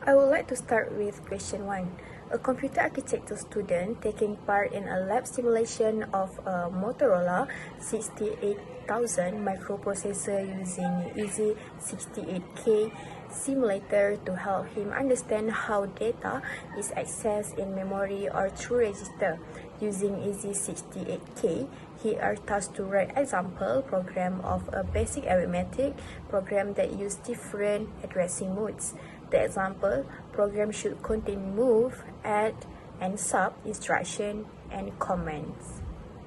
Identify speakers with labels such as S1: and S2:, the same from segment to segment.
S1: I would like to start with question 1. A computer architecture student taking part in a lab simulation of a Motorola 68000 microprocessor using EZ68K simulator to help him understand how data is accessed in memory or through register. Using EZ68K, he are tasked to write example program of a basic arithmetic program that use different addressing modes. The example program should contain move, add, and sub instruction and commands.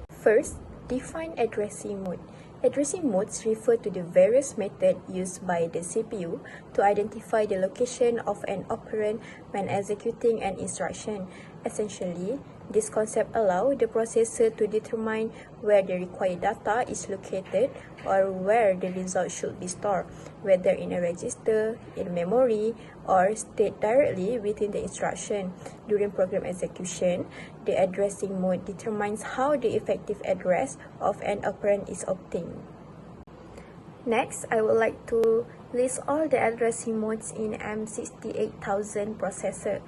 S1: First, define addressing mode. Addressing modes refer to the various methods used by the CPU to identify the location of an operand when executing an instruction. Essentially, this concept allows the processor to determine where the required data is located or where the result should be stored, whether in a register, in memory, or stored directly within the instruction. During program execution, the addressing mode determines how the effective address of an operand is obtained. Next, I would like to list all the addressing modes in M68000 processor.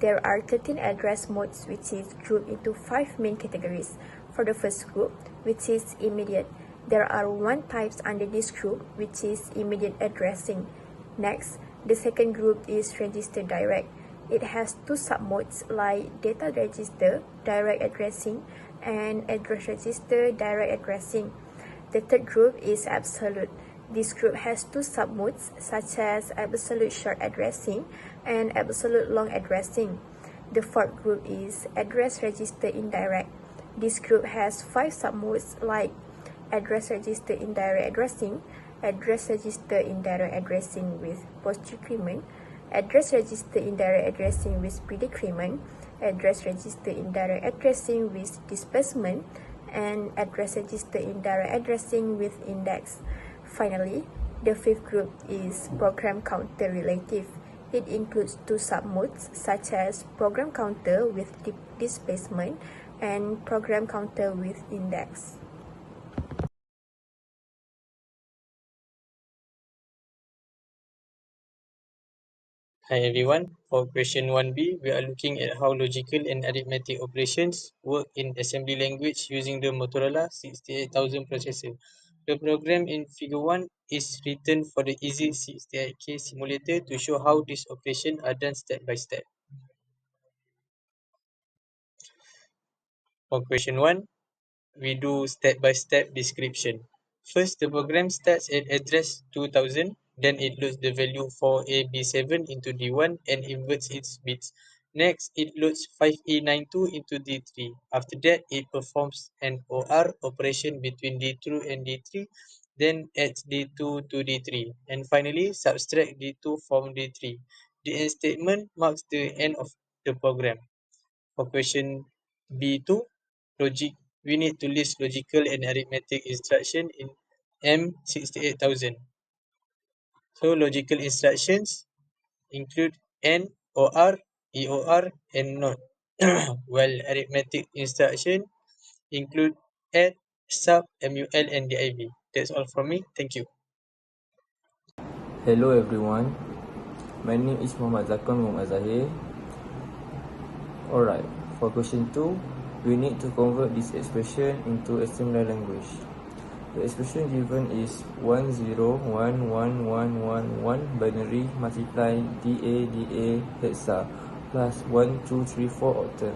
S1: There are 13 address modes which is grouped into 5 main categories. For the first group, which is immediate, there are 1 types under this group which is immediate addressing. Next, the second group is register direct. It has 2 submodes like data register, direct addressing, and address register, direct addressing. The third group is absolute. This group has 2 submodes such as absolute short addressing and absolute long addressing. The fourth group is address register indirect. This group has 5 submodes like address register indirect addressing, address register indirect addressing with post-decrement, address register indirect addressing with pre-decrement, address register indirect addressing with displacement, and address register indirect addressing with index. Finally, the fifth group is program counter relative. It includes 2 submodes such as program counter with displacement and program counter with index.
S2: Hi everyone, for question 1b, we are looking at how logical and arithmetic operations work in assembly language using the Motorola 68000 processor. The program in figure 1 is written for the EZ68K simulator to show how these operations are done step by step. For question 1, we do step-by-step description. First, the program starts at address 2000, then it loads the value 4AB7 into D1 and inverts its bits. Next, it loads 5A92 into D3. After that, it performs an OR operation between D2 and D3, then adds D2 to D3, and finally subtract D2 from D3. The end statement marks the end of the program. For question B2, logic, we need to list logical and arithmetic instruction in M68000. So logical instructions include AND, OR, EOR, and NOT, while arithmetic instruction include add, sub, MUL, and DIV. That's all from me. Thank you.
S3: Hello everyone, my name is Muhammad Zakon Muhammad Zahir. Alright, for question 2, we need to convert this expression into assembly language. The expression given is 101111 binary multiply DA hexa plus 1234 octal.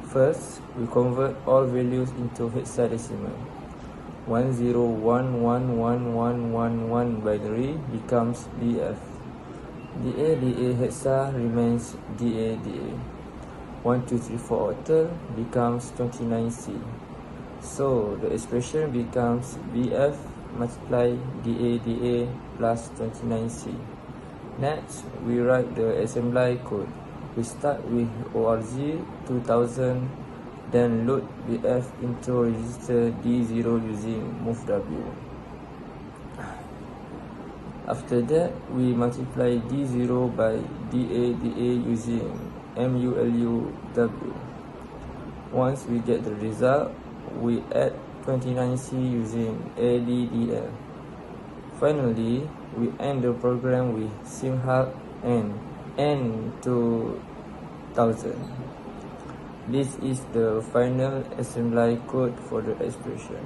S3: First, we convert all values into hexadecimal. 10111111 binary becomes DF. DA hexa remains DA. 1234 octal becomes 29C. So the expression becomes BF multiply DA plus 29C. Next, we write the assembly code. We start with ORG 2000, then load BF into register D0 using MOVW. After that, we multiply D0 by DA using MULUW. Once we get the result, we add 29C using ADDL. Finally, we end the program with SIMHAC and N 2000. This is the final assembly code for the expression.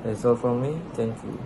S3: That's all from me. Thank you.